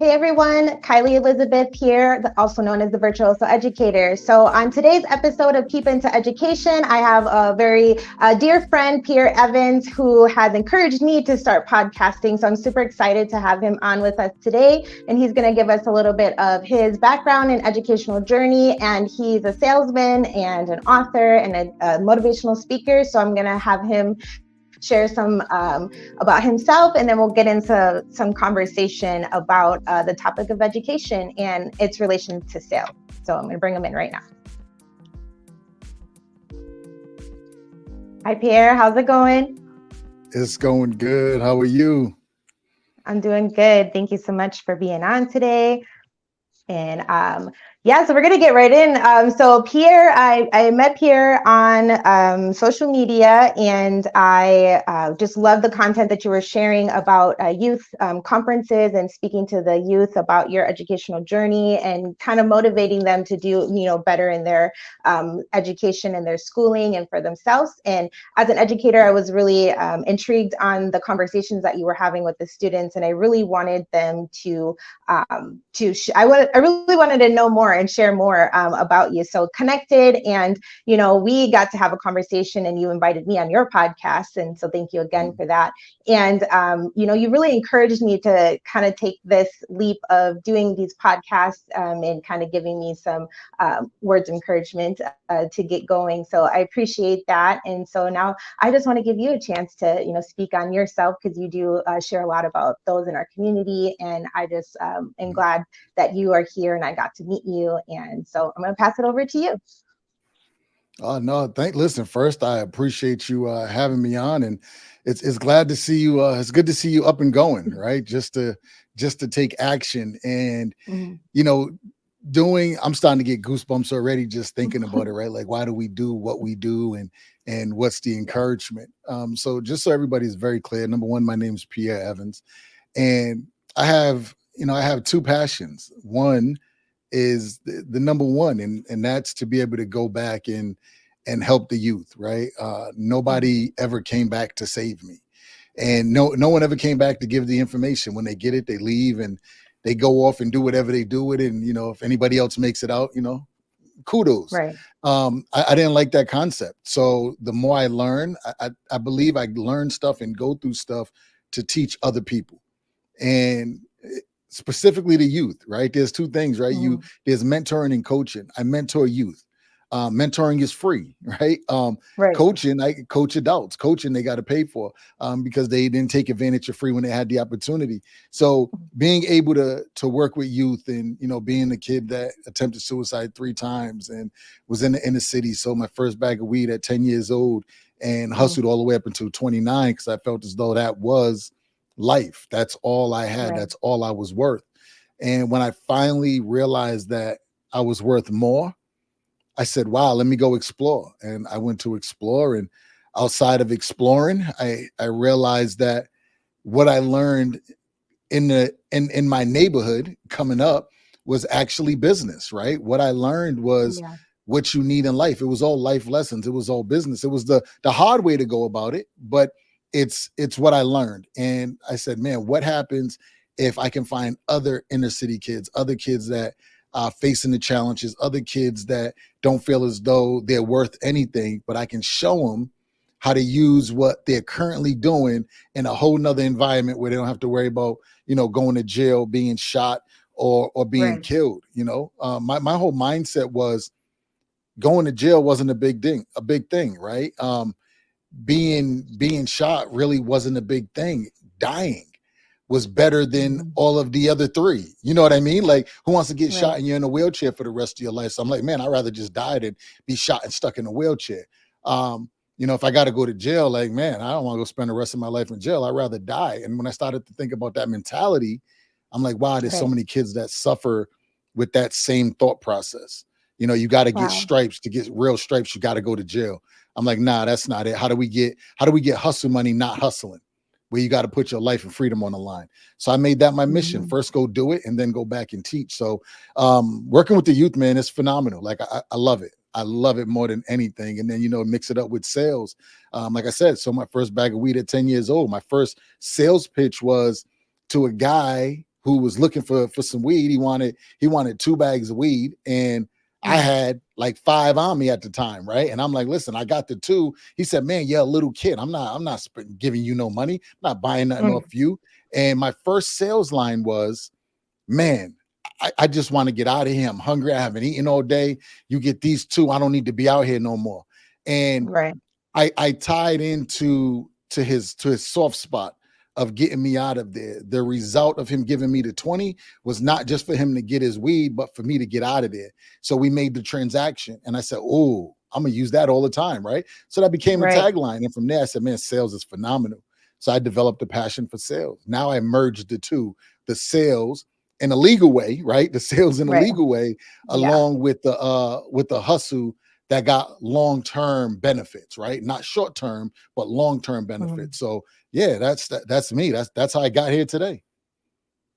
Hey everyone, Kylie Elizabeth here, also known as the Virtuoso Educator. So on today's episode of Keep Into Education, I have a very dear friend, Pierre Evans, who has encouraged me to start podcasting. So I'm super excited to have him on with us today. And he's going to give us a little bit of his background and educational journey. And he's a salesman and an author and a motivational speaker. So I'm going to have him share some about himself, and then we'll get into some conversation about the topic of education and its relation to sales. So I'm going to bring him in right now. Hi, Pierre. How's it going? It's going good. How are you? I'm doing good. Thank you so much for being on today. And so we're going to get right in. So Pierre, I met Pierre on social media, and I just love the content that you were sharing about youth conferences and speaking to the youth about your educational journey and kind of motivating them to do, better in their education and their schooling and for themselves. And as an educator, I was really intrigued on the conversations that you were having with the students, and I really wanted them I really wanted to know more and share more about you. So connected, and we got to have a conversation, and you invited me on your podcast, and so thank you again for that. And you really encouraged me to kind of take this leap of doing these podcasts and kind of giving me some words of encouragement to get going. So I appreciate that. And so now I just want to give you a chance to speak on yourself, because you do share a lot about those in our community, and I just am glad that you are here and I got to meet you. And so I'm going to pass it over to you. Oh no, listen, first I appreciate you having me on, and it's glad to see you. It's good to see you up and going, right? Just to take action, and I'm starting to get goosebumps already just thinking about it, right? Like, why do we do what we do, and what's the encouragement? So just so everybody's very clear, number one, my name is Pierre Evans, and I have two passions. One is the number one, and that's to be able to go back and help the youth, right? Nobody ever came back to save me, and no one ever came back to give the information. When they get it, they leave and they go off and do whatever they do with it. And if anybody else makes it out, kudos. Right. I didn't like that concept. So the more I learn, I believe I learn stuff and go through stuff to teach other people, and specifically the youth, right? There's two things, right? There's mentoring and coaching. I mentor youth. Mentoring is free, right? Right. Coaching, I coach adults. Coaching, they got to pay for because they didn't take advantage of free when they had the opportunity. So being able to work with youth, and being a kid that attempted suicide 3 times and was in the inner city, sold my first bag of weed at 10 years old and hustled all the way up until 29 because I felt as though that was life. That's all I had. Right. That's all I was worth. And when I finally realized that I was worth more, I said, wow, let me go explore. And I went to explore, and outside of exploring, I realized that what I learned in my neighborhood coming up was actually business, right? What I learned was what you need in life. It was all life lessons. It was all business. It was the hard way to go about it, but it's what I learned. And I said, man, what happens if I can find other inner city kids, other kids that are facing the challenges, other kids that don't feel as though they're worth anything, but I can show them how to use what they're currently doing in a whole nother environment where they don't have to worry about, going to jail, being shot, or being killed. My whole mindset was going to jail wasn't a big thing, right? Being shot really wasn't a big thing. Dying was better than all of the other 3. You know what I mean? Like, who wants to get shot and you're in a wheelchair for the rest of your life? So I'm like, man, I'd rather just die than be shot and stuck in a wheelchair. If I got to go to jail, like, man, I don't want to go spend the rest of my life in jail. I'd rather die. And when I started to think about that mentality, I'm like, wow, there's so many kids that suffer with that same thought process. You got to get stripes. To get real stripes, you got to go to jail. I'm like, nah, that's not it. How do we get hustle money, not hustling, where you got to put your life and freedom on the line? So I made that my mission. First go do it and then go back and teach. So working with the youth, man, is phenomenal. Like, I love it. I love it more than anything. And then, mix it up with sales. Like I said, so my first bag of weed at 10 years old, my first sales pitch was to a guy who was looking for some weed. He wanted 2 bags of weed, and I Mm. had like 5 on me at the time, right? And I'm like, listen, I got the 2. He said, man, you're a little kid. I'm not giving you no money. I'm not buying nothing Mm. off you. And my first sales line was, man, I just want to get out of here. I'm hungry. I haven't eaten all day. You get these 2. I don't need to be out here no more. And Right. I tied into to his soft spot of getting me out of there. The result of him giving me the 20 was not just for him to get his weed, but for me to get out of there. So we made the transaction, and I said, "Oh, I'm gonna use that all the time, right?" So that became a Right. tagline, and from there I said, "Man, sales is phenomenal." So I developed a passion for sales. Now I merged the two, the sales in a legal way, right? The sales in a Right. legal way, Yeah. along with the hustle that got long-term benefits, right? Not short-term, but long-term Mhm. benefits. So yeah, that's me. That's how I got here today.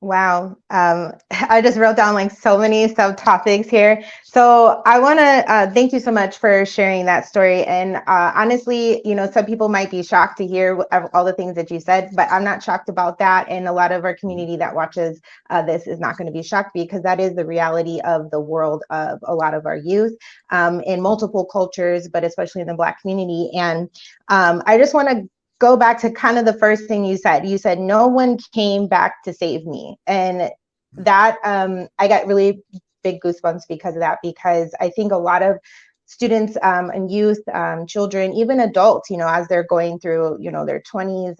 Wow. I just wrote down like so many subtopics here. So I want to thank you so much for sharing that story. And honestly, some people might be shocked to hear all the things that you said, but I'm not shocked about that. And a lot of our Mhm. community that watches this is not going to be shocked because that is the reality of the world of a lot of our youth in multiple cultures, but especially in the Black community. And I just want to go back to kind of the first thing you said. You said, no one came back to save me. And that I got really big goosebumps because of that, because I think a lot of students and youth, children, even adults, as they're going through, their 20s,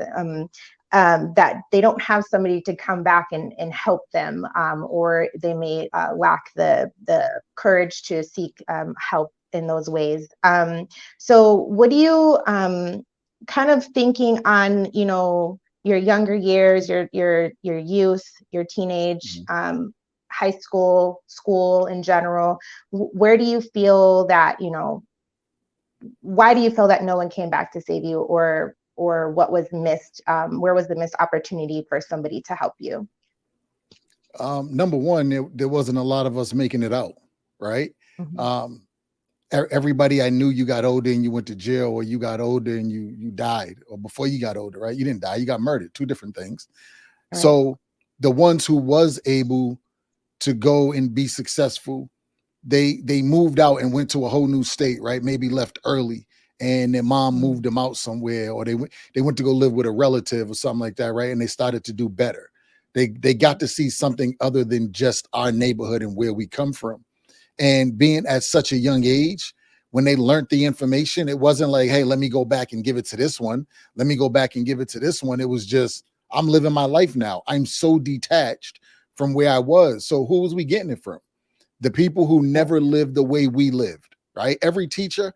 that they don't have somebody to come back and help them, or they may lack the courage to seek help in those ways. So what do you kind of thinking on, your younger years, your youth, your teenage, Mhm. high school in general, where do you feel that, why do you feel that no one came back to save you, or what was missed? Where was the missed opportunity for somebody to help you? Number one, there wasn't a lot of us making it out, right? Mhm. Um, everybody I knew, you got older and you went to jail, or you got older and you died, or before you got older, right? You didn't die, you got murdered. Two different things. Right. So the ones who was able to go and be successful, they moved out and went to a whole new state, right? Maybe left early, and their mom Mhm. moved them out somewhere, or they went to go live with a relative or something like that, right? And they started to do better. They got Mhm. to see something other than just our neighborhood and where we come from. And being at such a young age, when they learned the information, it wasn't like, hey, let me go back and give it to this one. Let me go back and give it to this one. It was just, I'm living my life now. I'm so detached from where I was. So who was we getting it from? The people who Right. never lived the way we lived, right? Every teacher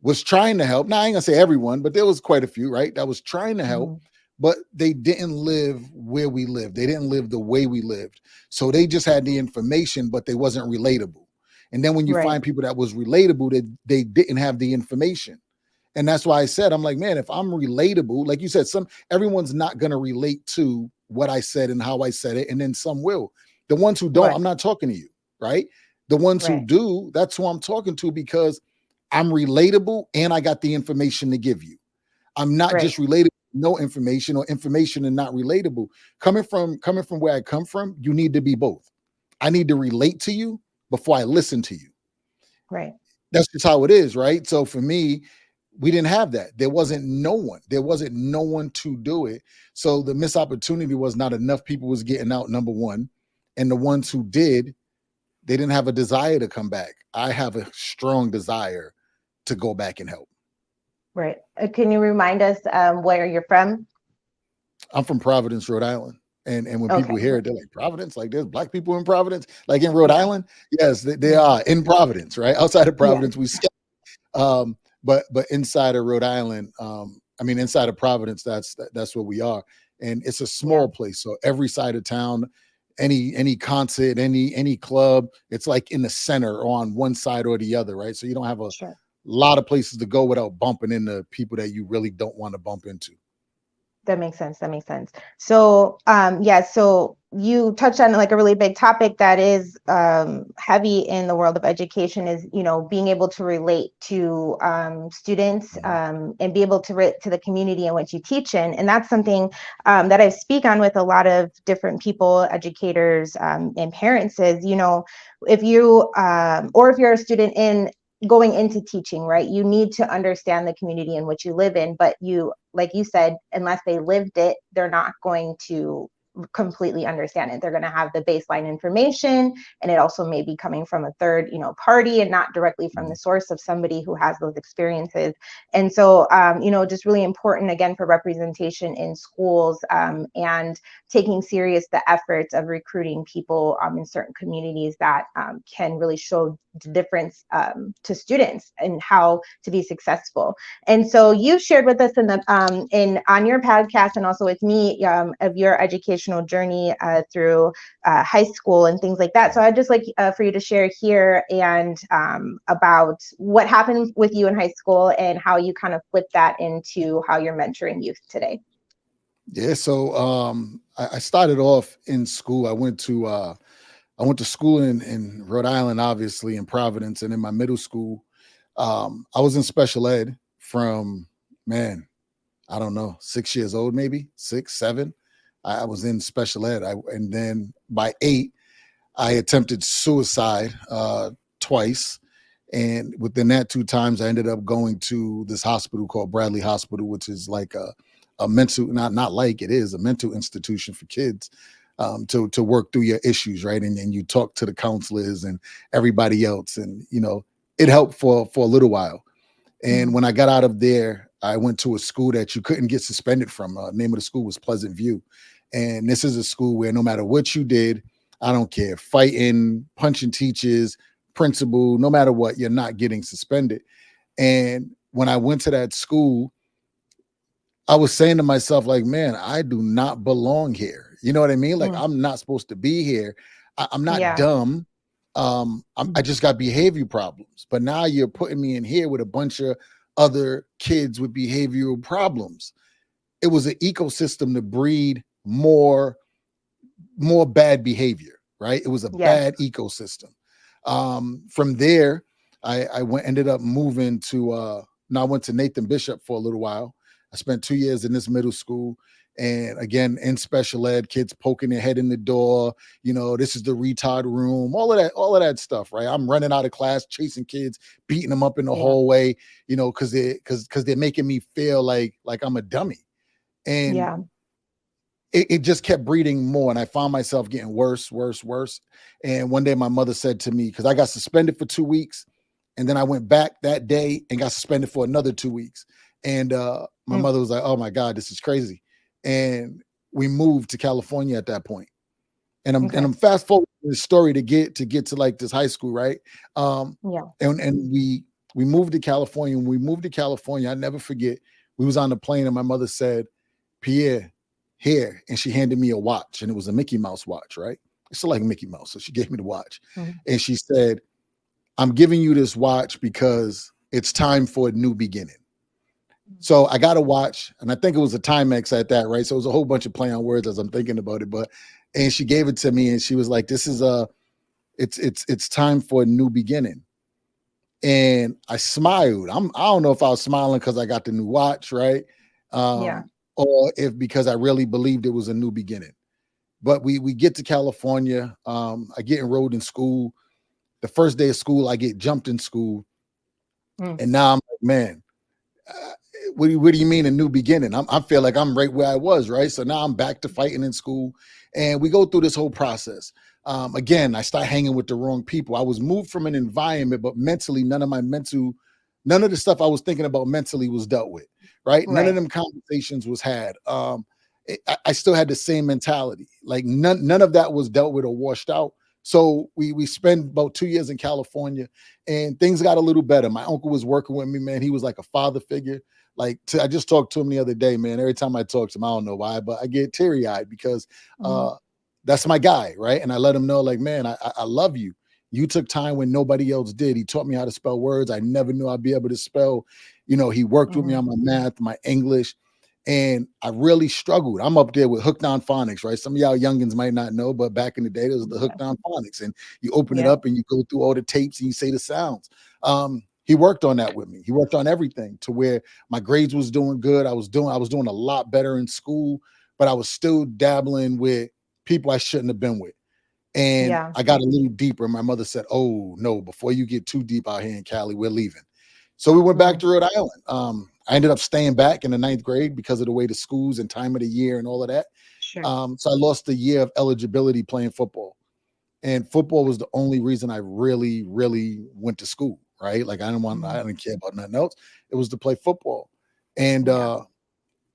was trying to help. Now, I ain't gonna say everyone, but there was quite a few, right? That was trying to help, Mhm. but they didn't live where we lived. They didn't live the way we lived. So they just had the information, but they wasn't relatable. And then when you Right. find people that was relatable, they didn't have the information. And that's why I said, I'm like, man, if I'm relatable, like you said, everyone's not gonna relate to what I said and how I said it, and then some will. The ones who don't, Right. I'm not talking to you, right? The ones who Right. do, that's who I'm talking to, because I'm relatable and I got the information to give you. I'm not Right. just relatable, no information, or information and not relatable. Coming from where I come from, you need to be both. I need to relate to you before I listen to you. Right. That's just how it is, right? So for me, we didn't have that. There wasn't no one. There wasn't no one to do it. So the missed opportunity was not enough people was getting out, number one. And the ones who did, they didn't have a desire to come back. I have a strong desire to go back and help. Right. Can you remind us where you're from? I'm from Providence, Rhode Island. And when people Okay. hear it, they're like, Providence? Like there's black people in Providence? Like in Rhode Yeah. Island? Yes, they Mhm. are in Providence, right? Outside of Yeah. Providence, but inside of Rhode Island, I mean inside of Providence, that's where we are. And it's a Yeah. small place. So every side of town, any concert, any club, it's like in the center or on one side or the other, right? So you don't have a Sure. lot of places to go without bumping into people that you really don't want to bump into. That makes sense. That makes sense. So, yeah. So you touched on like a really big topic that is heavy in the world of education is, being able to relate to students and be able to relate to the community in which you teach in. And that's something that I speak on with a lot of different people, educators and parents is, if you or if you're a student in going into teaching, right, you need to understand the community in which you live in, but you, like you said, unless they lived it, they're not going to completely understand it. They're going to have the baseline information, and it also may be coming from a third, party, and not directly from the source of somebody who has those experiences. And so, just really important again for representation in schools, and taking serious the efforts of recruiting people in certain communities that can really show the difference to students and how to be successful. And so you shared with us in on your podcast and also with me of your educational journey through high school and things like that. So I'd just like for you to share here and about what happened with you in high school and how you kind of flipped that into how you're mentoring youth today. Yeah, so I started off in school. I went to school in Rhode Island, obviously in Providence, and in my middle school, I was in special ed from, man, I don't know, 6 years old, maybe 6, 7. I was in special ed, and then by 8, I attempted suicide twice, and within that 2 times, I ended up going to this hospital called Bradley Hospital, which is like a mental, not like, it is a mental institution for kids, to work through your issues, right? And you talk to the counselors and everybody else, and it helped for a little while. And when I got out of there, I went to a school that you couldn't get suspended from. Name of the school was Pleasant View, and this is a school where no matter what you did, I don't care, fighting, punching teachers, principal, no matter what, you're not getting suspended. And when I went to that school, I was saying to myself, like, man, I do not belong here. You know what I mean? Like, I'm not supposed to be here. I'm not Yeah. dumb. I just got behavior problems. But now you're putting me in here with a bunch of other kids with behavioral problems. It was an ecosystem to breed more bad behavior, right? It was a Yes. bad ecosystem. From there, I ended up moving to now I went to Nathan Bishop for a little while. I spent 2 years in this middle school. And again, in special ed, kids poking their head in the door, this is the retard room, all of that stuff, right? I'm running out of class, chasing kids, beating them up in the Yeah. hallway, because they're making me feel like I'm a dummy. And Yeah. it just kept breeding more, and I found myself getting worse, worse, worse. And one day my mother said to me, because I got suspended for 2 weeks, and then I went back that day and got suspended for another 2 weeks. And my mother was like, "Oh my God, this is crazy." And we moved to California at that point. And I'm Okay. fast forwarding the story to get to like this high school, right? Yeah. And we moved to California. When we moved to California, I never forget. We was on the plane, and my mother said, "Pierre, here," and she handed me a watch, and it was a Mickey Mouse watch, right? It's still like Mickey Mouse, so she gave me the watch, and she said, "I'm giving you this watch because it's time for a new beginning." So I got a watch, and I think it was a Timex at that, right? So it was a whole bunch of play on words as I'm thinking about it, and she gave it to me, and she was like, "This is it's time for a new beginning." And I smiled. I don't know if I was smiling because I got the new watch, right? Yeah. Or if because I really believed it was a new beginning. But we get to California. I get enrolled in school. The first day of school, I get jumped in school, and now I'm like, man, uh, what do you mean a new beginning? I feel like I'm right where I was, right? So now I'm back to fighting in school, and we go through this whole process. Again, I start hanging with the wrong people. I was moved from an environment, but mentally, none of the stuff I was thinking about mentally was dealt with, right? None of Right. them conversations was had. I still had the same mentality. Like none of that was dealt with or washed out. So we spent about 2 years in California, and things got a little better. My uncle was working with me, man. He was like a father figure. I just talked to him the other day, man. Every time I talk to him, I don't know why, but I get teary eyed because that's my guy, right? And I let him know, like, man, I love you. You took time when nobody else did. He taught me how to spell words. I never knew I'd be able to spell. He worked with me on my math, my English, And I really struggled. I'm up there with hooked on phonics, right? Some of y'all youngins might not know, but back in the day, there was the hooked Yeah. on phonics, and you open it Yeah. up and you go through all the tapes and you say the sounds. He worked on that with me. He worked on everything to where my grades was doing good. I was doing a lot better in school, but I was still dabbling with people I shouldn't have been with. And Yeah. I got a little deeper. My mother said, "Oh no, before you get too deep out here in Cali, we're leaving." So we went back Mm. to Rhode Island. I ended up staying back in the ninth grade because of the way the schools and time of the year and all of that. Sure. So I lost a year of eligibility playing football. And football was the only reason I really, really went to school, right? Like I Mm. didn't care about nothing else. It was to play football. And Yeah.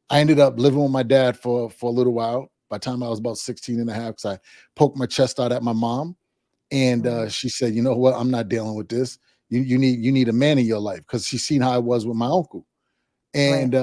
I ended up living with my dad for a little while. By the time I was about 16 and a half, because I poked my chest out at my mom. And Mm. she said, you know what? I'm not dealing with this. You need a man in your life, because she seen how I was with my uncle. Right. And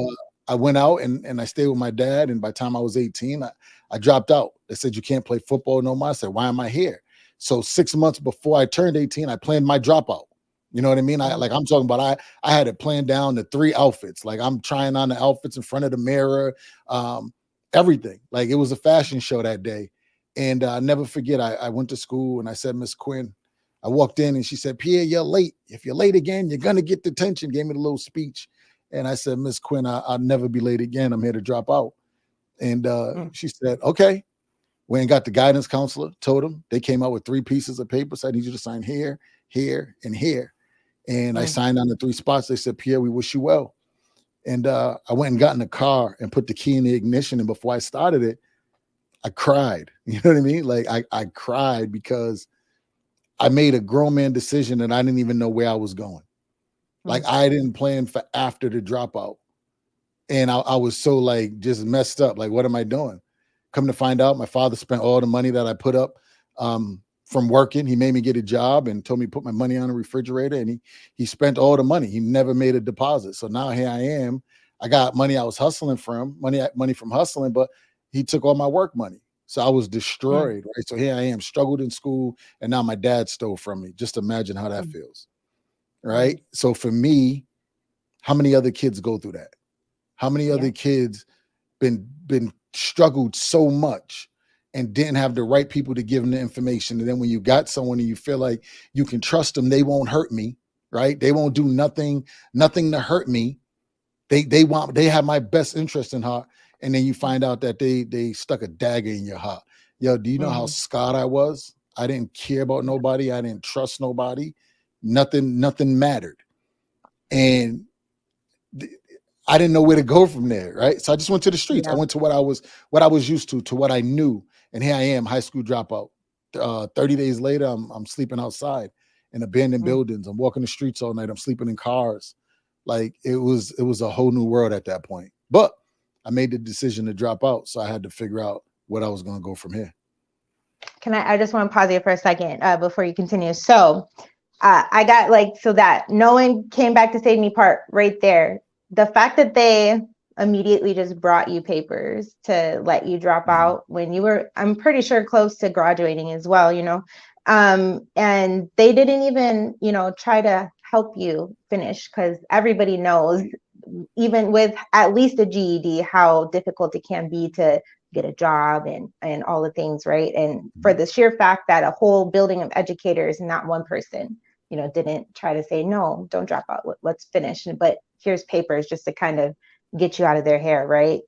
I went out and I stayed with my dad. And by the time I was 18, I dropped out. They said, you can't play football no more. I said, why am I here? So 6 months before I turned 18, I planned my dropout. You know what I mean? Mm. I'm talking about, I had it planned down to 3 outfits. Like, I'm trying on the outfits in front of the mirror, um, everything. Like, it was a fashion show that day. And I never forget, I went to school and I said, Miss Quinn, I walked in and she said, Pierre, you're late. If you're late again, you're gonna get detention. Gave me the little speech. And I said, Miss Quinn, I'll never be late again. I'm here to drop out. And Mm. she said, okay. Went and got the guidance counselor, told them. They came out with 3 pieces of paper. Said, I need you to sign here, here, and here. And I Mm. signed on the 3 spots. They said, Pierre, we wish you well. And I went and got in the car and put the key in the ignition. And before I started it, I cried. You know what I mean? Like, I cried because I made a grown man decision and I didn't even know where I was going. Like, Mm. I didn't plan for after the dropout. And I was so, like, just messed up. Like, what am I doing? Come to find out, my father spent all the money that I put up from working. He made me get a job and told me to put my money on a refrigerator, and he spent all the money. He never made a deposit. So now here I am. I got money I was hustling from, money from hustling, but he took all my work money. So I was Mm. destroyed, right? So here I am, struggled in school, and now my dad stole from me. Just imagine how that Mm. feels, Mm. right? So for me, how many other kids go through that? How many Yeah. other kids been struggled so much and didn't have the right people to give them the information? And then when you got someone and you feel like you can trust them, they won't hurt me, right? They won't do nothing to hurt me. They have my best interest in heart. And then you find out that they stuck a dagger in your heart. Yo, do you know how Mm. scarred I was? I didn't care about Yeah. nobody. I didn't trust nobody. Nothing mattered. And I didn't know where to go from there, right? So I just went to the streets. I Yeah. went to what I was used to what I knew, and here I am, high school dropout. 30 days later, I'm sleeping outside in abandoned Mm. buildings. I'm walking the streets all night. I'm sleeping in cars. Like, it was a whole new world at that point. But I made the decision to drop out, so I had to figure out what I was going to go from here. I just want to pause you for a second before you continue. So I got like, so that no one came back to save me part right there. The fact that they immediately just brought you papers to let you drop Mhm. out when you were, I'm pretty sure, close to graduating as well, and they didn't even, try to help you finish, because everybody knows, even with at least a GED, how difficult it can be to get a job and all the things, right? And for Mhm. the sheer fact that a whole building of educators, not one person, didn't try to say, no, don't drop out, let's finish. But here's papers just to kind of get you out of their hair, right?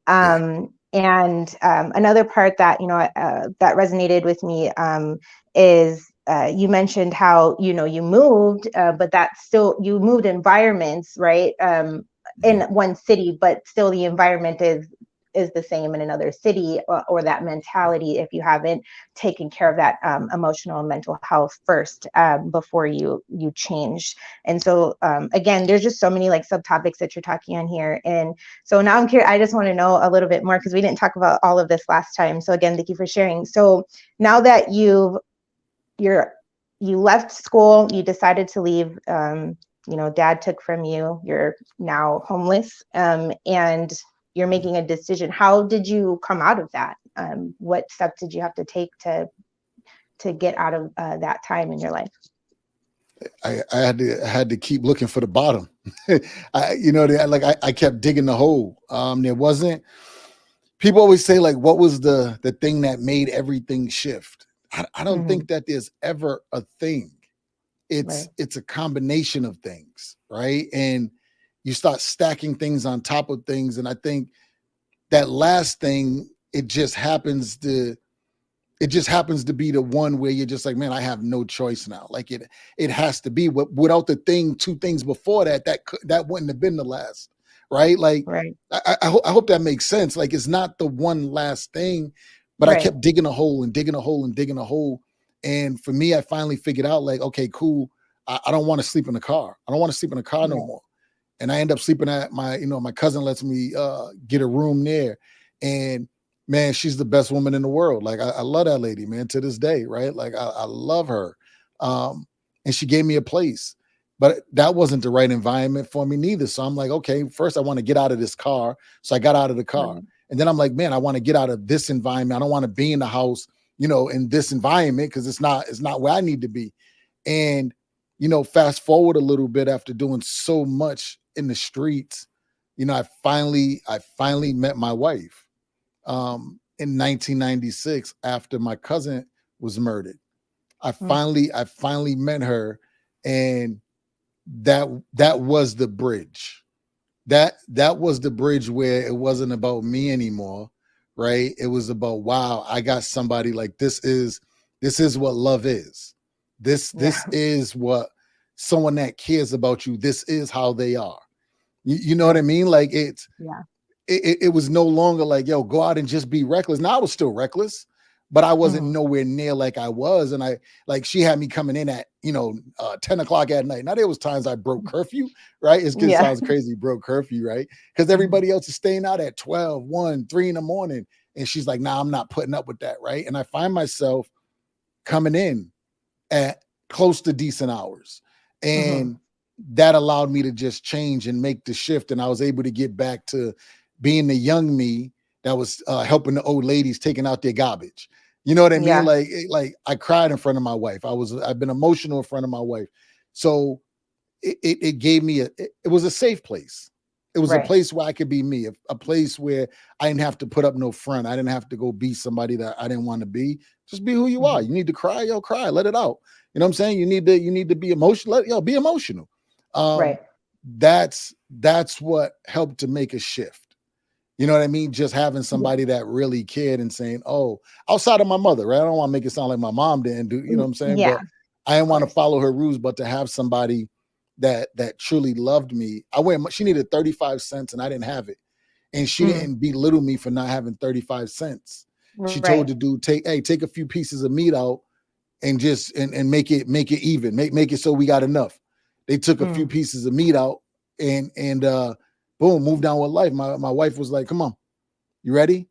Yeah. And another part that that resonated with me is you mentioned how you moved, but that still, you moved environments, right? In Mhm. one city, but still the environment is the same in another city, or that mentality, if you haven't taken care of that emotional and mental health first, before you change. And so again, there's just so many like subtopics that you're talking on here. And so now I'm curious, I just want to know a little bit more, because we didn't talk about all of this last time. So again, thank you for sharing. So now that you're you left school, you decided to leave, dad took from you, you're now homeless, and you're Mhm. making a decision. How did you come out of that? What steps did you have to take to get out of that time in your life? I had to keep looking for the bottom. I kept digging the hole. There wasn't. People always say like, what was the thing that made everything shift? I don't Hmm. think that there's ever a thing. Right. It's a combination of things, right? And you start stacking things on top of things, and I think that last thing, it just happens to be the one where you're just like, man, I have no choice now. Like it has to be. Without the thing, two things before that, that wouldn't have been the last, right? Like Right. I hope that makes sense. Like it's not the one last thing, but I Right. kept digging a hole and digging a hole and digging a hole. And for me, I finally figured out like, okay, cool. I don't want to sleep in the car. I don't want to sleep in the car no Right. more. And I end up sleeping at my cousin lets me get a room there. And man, she's the best woman in the world. Like I love that lady, man, to this day, right? Like I love her. And she gave me a place, but that wasn't the right environment for me neither. So I'm like, okay, first I want to get out of this car. So I got out of the car. Right. And then I'm like, man, I want to get out of this environment. I don't want to be in the house, in this environment because it's not where I need to be. And fast forward a little bit after doing so much in the streets, I finally met my wife in 1996 after my cousin was murdered. Mm. I finally met her, and that was the bridge. That was the bridge where it wasn't about me anymore, right? It was about, wow, I got somebody like this is what love is. This Yeah. is what someone that cares about you, this is how they are. You know what I Right. mean? Like Yeah. it was no longer like, yo, go out and just be reckless. Now I was still reckless, but I wasn't Hmm. nowhere near like I was. And I like she had me coming in at 10 o'clock at night. Now there was times I broke curfew, right? It Yeah. sounds crazy, broke curfew, right? Because Mhm. everybody else is staying out at 12, 1, 3 in the morning. And she's like, nah, I'm not putting up with that, right? And I find myself coming in at close to decent hours. Mhm. And that allowed me to just change and make the shift. And I was able to get back to being the young me that was helping the old ladies taking out their garbage. You know what I mean? Yeah. Like I cried in front of my wife. I've been emotional in front of my wife. So it gave me it was a safe place. It was a Right. place where I could be me, a place where I didn't have to put up no front. I didn't have to go be somebody that I didn't want to be. Just be who you are. Hmm. You need to cry, yo, cry, let it out. You know what I'm saying? You need to be emotional. Be emotional. Um, Right. that's what helped to make a shift. You know what I mean? Just having Yeah. somebody that really cared and saying, oh, outside of my mother, right? I don't want to make it sound like my mom didn't do, you know what I'm saying? Yeah. But I didn't Of want to course. follow her rules, but to have somebody that truly loved me. She needed 35 cents and I didn't have it. And she Mm. didn't belittle me for not having 35 cents. She told Right. the dude, take a few pieces of meat out and just and make it even. Make it so we got enough. They took a few Mm. pieces of meat out and boom, moved on with life. My wife was like, come on, you ready?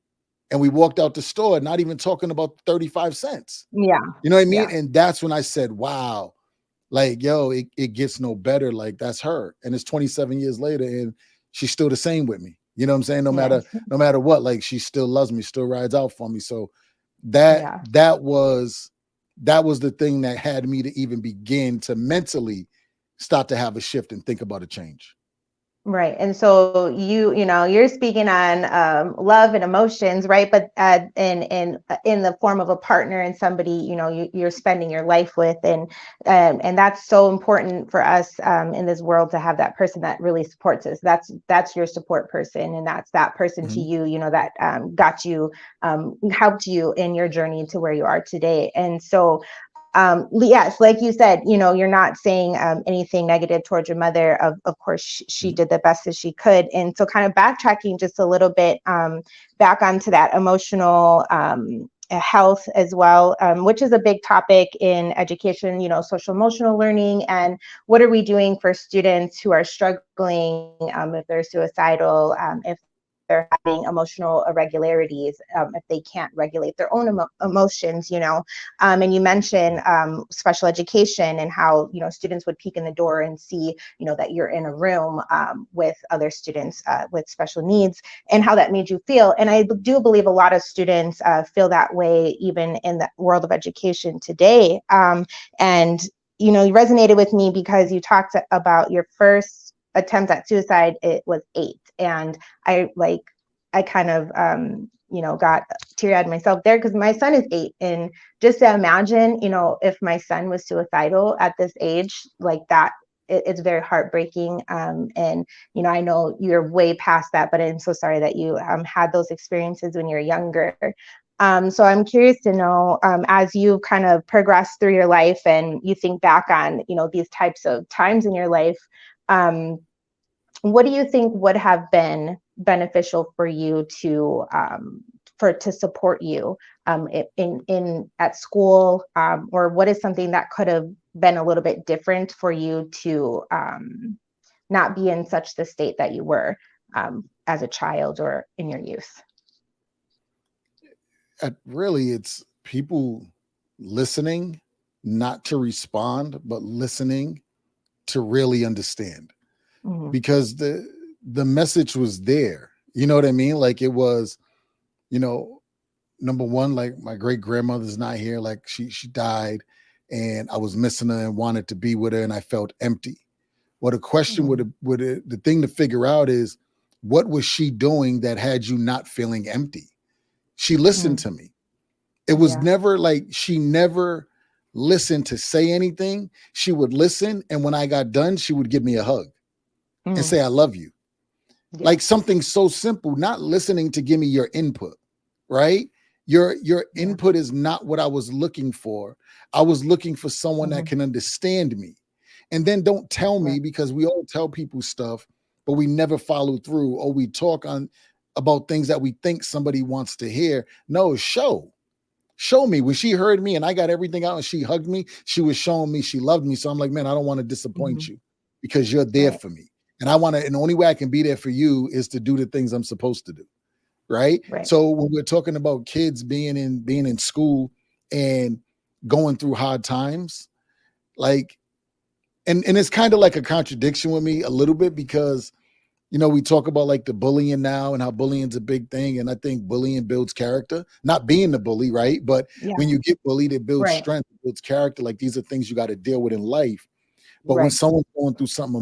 And we walked out the store, not even talking about 35 cents. Yeah. You know what I mean? Yeah. And that's when I said, wow, like, yo, it gets no better. Like, that's her. And it's 27 years later, and she's still the same with me. You know what I'm saying? No matter Nice. no matter what, like she still loves me, still rides out for me. So that Yeah. that was that was the thing that had me to even begin to mentally start to have a shift and think about a change. Right. And so you're speaking on love and emotions, right? But in the form of a partner and somebody, you're spending your life with, and that's so important for us in this world to have that person that really supports us. That's your support person, and that's that person to Mhm. you, that got you, helped you in your journey to where you are today. And so yes, like you said, you're not saying anything negative towards your mother. Of course, she Mhm. did the best as she could. And so kind of backtracking just a little bit back onto that emotional health as well, which is a big topic in education, social emotional learning. And what are we doing for students who are struggling, if they're suicidal, if they're having emotional irregularities, if they can't regulate their own emotions, and you mentioned special education and how students would peek in the door and see that you're in a room with other students with special needs, and how that made you feel. And I do believe a lot of students feel that way even in the world of education today. And you resonated with me because you talked about your first attempts at suicide, it was 8. And I like, I kind of, got teary-eyed myself there because my son is 8. And just to imagine, if my son was suicidal at this age, like that, it's very heartbreaking. And, I know you're way past that, but I'm so sorry that you had those experiences when you're younger. So I'm curious to know, as you kind of progress through your life and you think back on, these types of times in your life, um, what do you think would have been beneficial for you to support you in at school, or what is something that could have been a little bit different for you to not be in such the state that you were as a child or in your youth? Really, it's people listening, not to respond, but listening to really understand, Mhm. because the message was there. You know what I mean? Like it was, you know, number one, like my great grandmother's not here. Like she died, and I was missing her and wanted to be with her, and I felt empty. Well, the question Mhm. the thing to figure out is, what was she doing that had you not feeling empty? She listened Mhm. to me. It was Yeah. never like she never listened to say anything. She would listen, and when I got done, she would give me a hug and Mhm. say, "I love you." Yeah. Like something so simple, not listening to give me your input, right? Your Yeah. input is not what I was looking for. I was looking for someone that Mhm. can understand me. And then don't tell Right. me, because we all tell people stuff, but we never follow through, or we talk on about things that we think somebody wants to hear. No, show me. When she heard me and I got everything out and she hugged me, she was showing me she loved me. So I'm like, man, I don't want to disappoint Mhm. you, because you're there Right. for me. And I want to, and the only way I can be there for you is to do the things I'm supposed to do. Right. Right. So when we're talking about kids being in school and going through hard times, like, and it's kind of like a contradiction with me a little bit, because we talk about like the bullying now and how bullying's a big thing. And I think bullying builds character, not being the bully, right? But Yeah. when you get bullied, it builds Right. strength, it builds character. Like these are things you got to deal with in life. But when Right. someone's going through something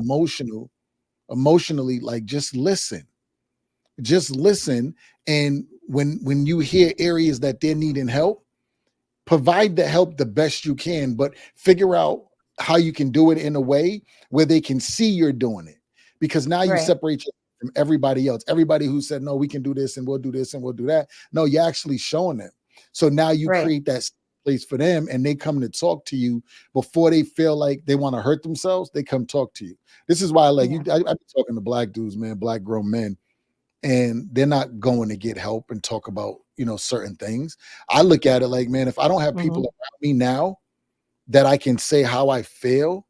emotionally, like just listen. And when you hear areas that they're needing help, provide the help the best you can, but figure out how you can do it in a way where they can see you're doing it. Because now you Right. separate yourself from everybody else. Everybody who said, no, we can do this and we'll do this and we'll do that. No, you're actually showing them. So now you Right. create that place for them, and they come to talk to you before they feel like they want to hurt themselves. They come talk to you. This is why, like, Yeah. I've been talking to black dudes, man, black grown men, and they're not going to get help and talk about certain things. I look at it like, man, if I don't have people Mhm. around me now that I can say how I feel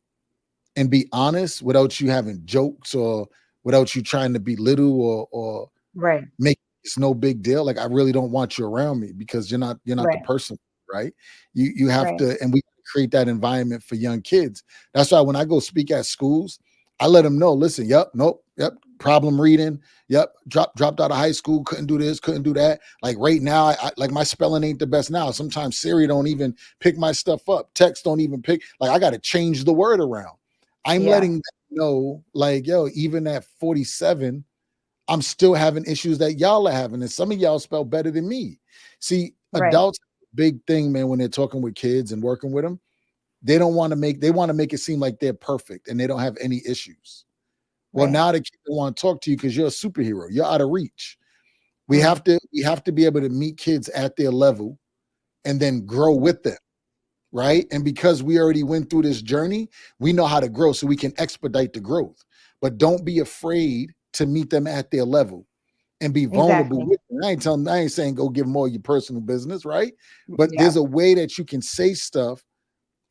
and be honest without you having jokes, or without you trying to belittle, or Right. make it's no big deal, like I really don't want you around me, because you're not the Right. person, right? You have Right. to, and we create that environment for young kids. That's why when I go speak at schools, I let them know, listen, yep, nope, yep, problem reading, yep, dropped out of high school, couldn't do this, couldn't do that. Like right now, like my spelling ain't the best now. Sometimes Siri don't even pick my stuff up. Text don't even pick. Like I got to change the word around. I'm Yeah. letting them know, like, yo, even at 47, I'm still having issues that y'all are having, and some of y'all spell better than me. See, Right. adults, big thing, man, when they're talking with kids and working with them, they want to make it seem like they're perfect and they don't have any issues. Well, Right. now the kids want to talk to you because you're a superhero. You're out of reach. Mm. We have to be able to meet kids at their level and then grow Yeah. with them, right? And because we already went through this journey, we know how to grow, so we can expedite the growth. But don't be afraid to meet them at their level and be vulnerable Exactly. with them. I ain't saying go give them all your personal business, right? But Yeah. there's a way that you can say stuff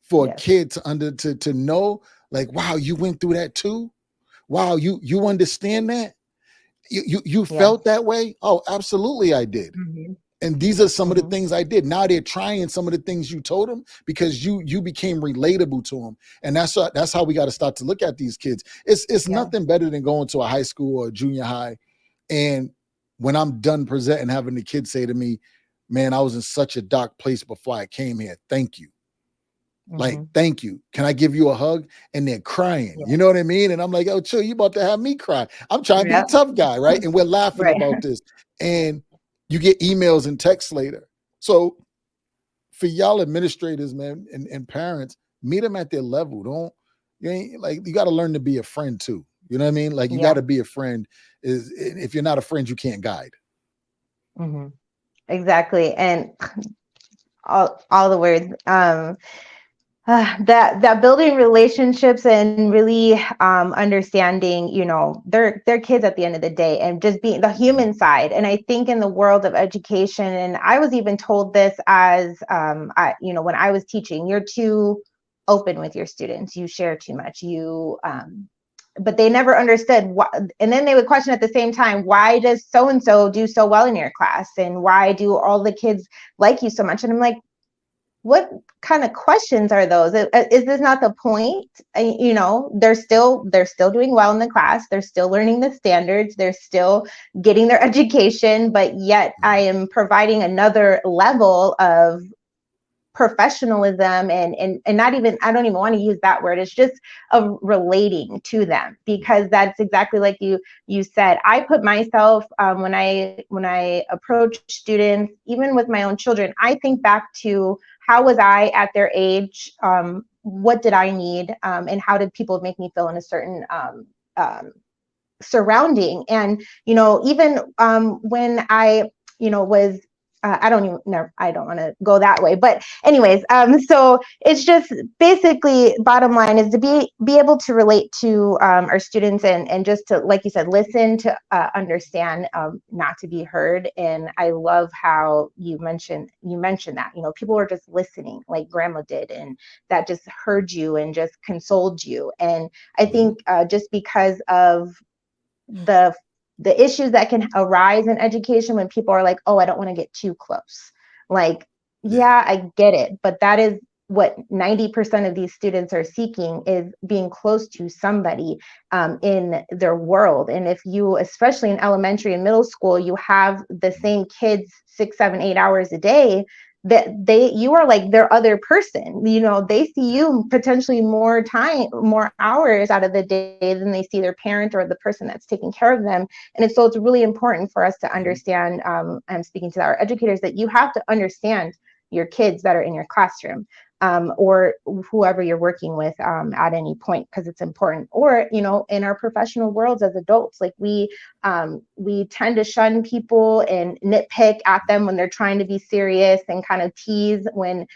for a Yes. kid to know, like, wow, you went through that too. Wow, you understand that. You Yes. felt that way. Oh, absolutely, I did. Mhm. And these are some of the Mhm. things I did. Now they're trying some of the things you told them, because you became relatable to them. And that's how we got to start to look at these kids. It's Yeah. nothing better than going to a high school or a junior high, and when I'm done presenting, having the kids say to me, man, I was in such a dark place before I came here. Thank you. Like, Mhm. thank you. Can I give you a hug? And they're crying. Yeah. You know what I mean? And I'm like, oh, chill, you about to have me cry. I'm trying to be the Yep. tough guy, right? And we're laughing Right. about this. And you get emails and texts later. So for y'all administrators, man, and parents, meet them at their level. Don't you ain't like you got to learn to be a friend too. You know what I mean? Like you got Yeah. to be a friend. Is if you're not a friend, you can't guide. Hmm. Exactly. And all the words. That building relationships and really understanding, they're kids at the end of the day, and just being the human side. And I think in the world of education, and I was even told this as when I was teaching, you're too open with your students, you share too much, but they never understood why. And then they would question at the same time, why does so and so do so well in your class, and why do all the kids like you so much? And I'm like, what kind of questions are those? Is this not the point? They're still doing well in the class. They're still learning the standards. They're still getting their education, but yet I am providing another level of professionalism, and not even, I don't even want to use that word. It's just of relating to them, because that's exactly like you said. I put myself, when I approach students, even with my own children, I think back to how was I at their age, what did I need, and how did people make me feel in a certain surrounding. And even when I was, I don't even know, I don't want to go that way, but anyways, so it's just basically, bottom line is to be able to relate to our students, and just to, like you said, listen, to understand, not to be heard. And I love how you mentioned that people were just listening, like grandma did, and that just heard you and just consoled you. And I think just because of the the issues that can arise in education, when people are like, oh, I don't want to get too close. Like, Yeah. yeah, I get it, but that is what 90% of these students are seeking, is being close to somebody in their world. And if you, especially in elementary and middle school, you have the same kids 6, 7, 8 hours a day, that you are like their other person. They see you potentially more hours out of the day than they see their parent or the person that's taking care of them. And it's really important for us to Mhm. understand, I'm speaking to our educators, that you have to understand your kids that are in your classroom, or whoever you're working with, at any point, because it's important. Or in our professional worlds as adults, like we tend to shun people and nitpick at them when they're trying to be serious, and kind of tease, when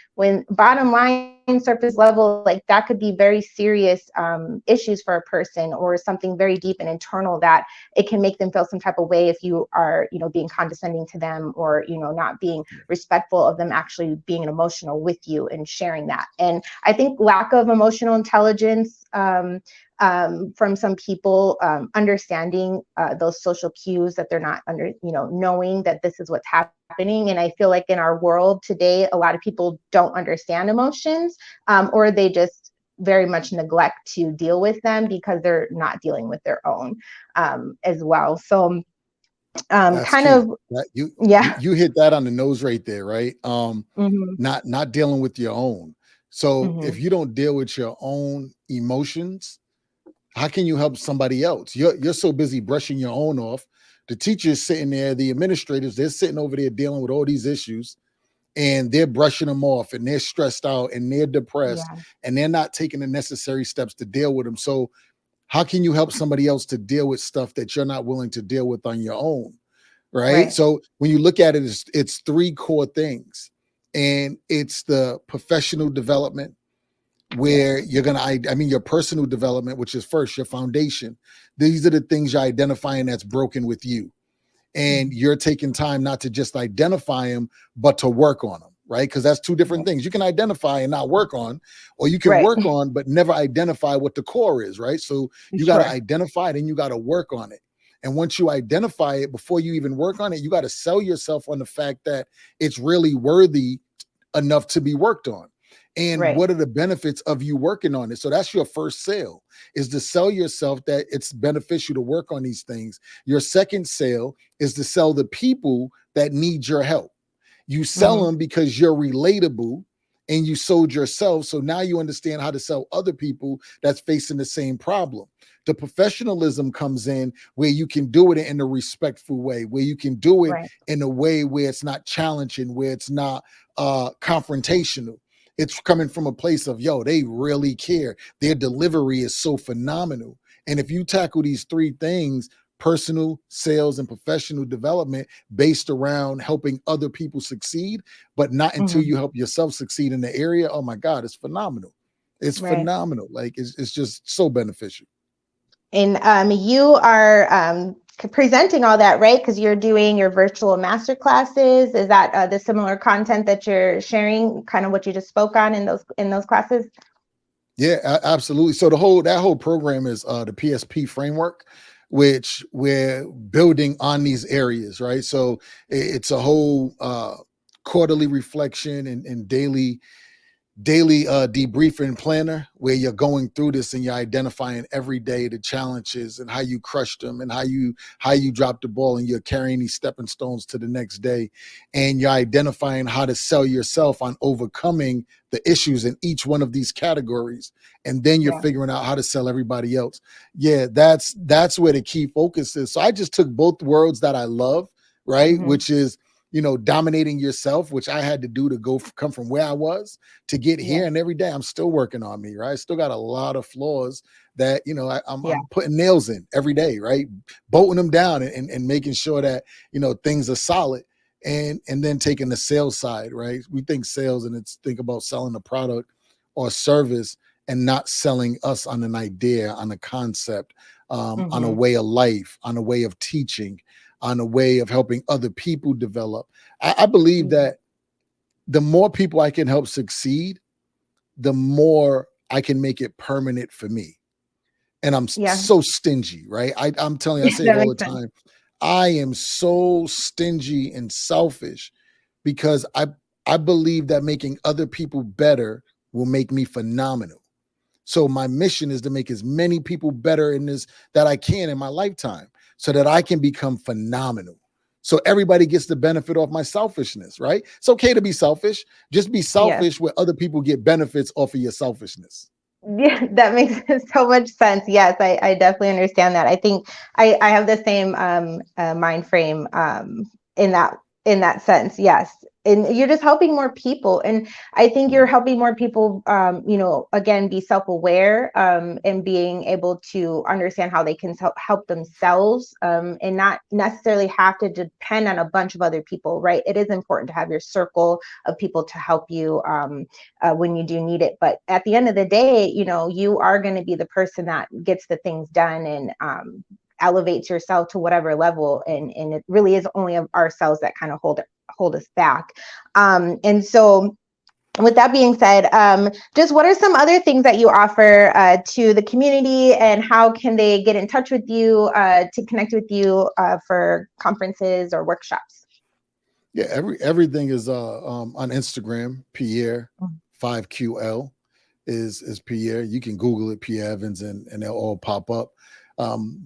bottom line, surface level, like that could be very serious issues for a person, or something very deep and internal, that it can make them feel some type of way if you are being condescending to them, or not being respectful of them actually being emotional with you and sharing that. And I think lack of emotional intelligence, from some people, understanding those social cues, that they're not knowing that this is what's happening. And I feel like in our world today, a lot of people don't understand emotions, or they just very much neglect to deal with them, because they're not dealing with their own, as well. So That's kind key. of, That you yeah. you hit that on the nose right there, right? Hmm. Not dealing with your own. So if Hmm. you don't deal with your own emotions, how can you help somebody else? You're so busy brushing your own off. The teacher's sitting there, the administrators, they're sitting over there dealing with all these issues, and they're brushing them off, and they're stressed out, and they're depressed, Yeah. and they're not taking the necessary steps to deal with them. So how can you help somebody else to deal with stuff that you're not willing to deal with on your own? Right. Right. So when you look at it, it's three core things. And it's the professional development, where Yes. you're going to, I mean, your personal development, which is first your foundation. These are the things you're identifying that's broken with you. And Mhm. you're taking time not to just identify them, but to work on them, right? Because that's two different Right. things. You can identify and not work on, or you can Right. work on, but never identify what the core is, right? So you got to Sure. identify it and you got to work on it. And once you identify it, before you even work on it, you got to sell yourself on the fact that it's really worthy enough to be worked on. And Right. what are the benefits of you working on it? So that's your first sale, is to sell yourself that it's beneficial to work on these things. Your second sale is to sell the people that need your help. You sell Hmm. them because you're relatable and you sold yourself. So now you understand how to sell other people that's facing the same problem. The professionalism comes in where you can do it in a respectful way, where you can do it Right. in a way where it's not challenging, where it's not confrontational. It's coming from a place of, yo, they really care. Their delivery is so phenomenal. And if you tackle these three things, personal, sales, and professional development based around helping other people succeed, but not until Mhm. you help yourself succeed in the area, oh my God, it's phenomenal. It's Right. phenomenal. Like it's just so beneficial. And you are presenting all that, right? Because you're doing your virtual master classes. Is that the similar content that you're sharing, kind of what you just spoke on in those classes? Yeah, absolutely. So that whole program is the PSP framework, which we're building on these areas, right? So it's a whole quarterly reflection and daily debriefing planner where you're going through this and you're identifying every day the challenges and how you crushed them and how you dropped the ball, and you're carrying these stepping stones to the next day, and you're identifying how to sell yourself on overcoming the issues in each one of these categories, and then you're Yeah. figuring out how to sell everybody else. Yeah, that's where the key focus is. So I just took both worlds that I love, right, Hmm. which is dominating yourself, which I had to do to come from where I was to get here. Yes. And every day I'm still working on me, right? I still got a lot of flaws that, Yeah. I'm putting nails in every day, right? Bolting them down and making sure that, things are solid. And then taking the sales side, right? We think sales and it's think about selling a product or service and not selling us on an idea, on a concept, on a Hmm. way of life, on a way of teaching, on a way of helping other people develop. I believe Yeah. that the more people I can help succeed, the more I can make it permanent for me. And I'm Yeah. so stingy, right? I'm telling you, I Yeah. say it That all the makes sense. time. I am so stingy and selfish because I believe that making other people better will make me phenomenal. So my mission is to make as many people better in this that I can in my lifetime so that I can become phenomenal. So everybody gets the benefit of my selfishness, right? It's okay to be selfish. Just be Yes. selfish where other people get benefits off of your selfishness. Yeah, that makes so much sense. Yes, I definitely understand that. I think I have the same mind frame in that sense. Yes. And you're just helping more people. And I think you're Yeah. helping more people, again, be self-aware and being able to understand how they can help themselves and not necessarily have to depend on a bunch of other people, right? It is important to have your circle of people to help you when you do need it. But at the end of the day, you are going to be the person that gets the things done and elevates yourself to whatever level. And it really is only of ourselves that kind of hold us back. And so with that being said, just what are some other things that you offer to the community, and how can they get in touch with you to connect with you for conferences or workshops? Yeah, everything is on Instagram. Pierre 5QL is Pierre. You can Google it, Pierre Evans, and they'll all pop up.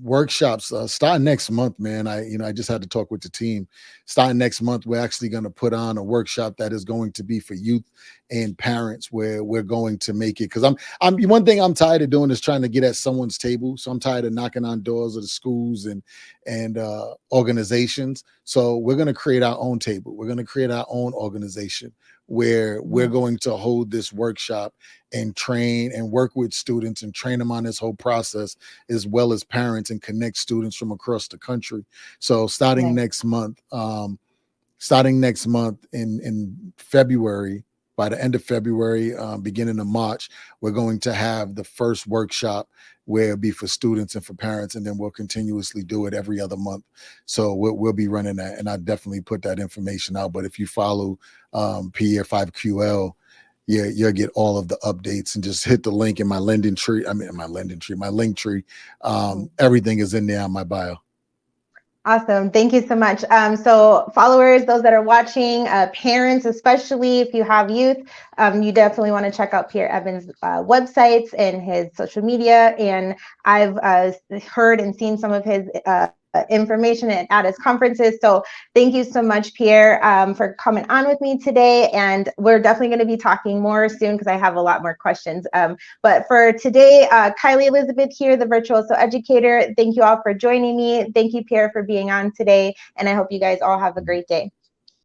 Workshops starting next month, man. I just had to talk with the team. Starting next month, we're actually going to put on a workshop that is going to be for youth and parents, where we're going to make it, because I'm one thing I'm tired of doing is trying to get at someone's table. So I'm tired of knocking on doors of the schools and organizations. So we're going to create our own table. We're going to create our own organization where we're Mhm. going to hold this workshop and train and work with students and train them on this whole process, as well as parents, and connect students from across the country. So Nice. starting next month in February, by the end of February, beginning of March, we're going to have the first workshop where it'll be for students and for parents, and then we'll continuously do it every other month. So we'll be running that, and I definitely put that information out. But if you follow Pierre5QL, yeah, you'll get all of the updates, and just hit the link in my lending tree. I mean, my link tree. Everything is in there on my bio. Awesome. Thank you so much. So followers, those that are watching, parents, especially if you have youth, you definitely want to check out Pierre Evans' websites and his social media. And I've heard and seen some of his information at his conferences. So thank you so much, Pierre, for coming on with me today. And we're definitely going to be talking more soon because I have a lot more questions. But for today, Kylie Elizabeth here, the Virtuoso Educator. Thank you all for joining me. Thank you, Pierre, for being on today. And I hope you guys all have a great day.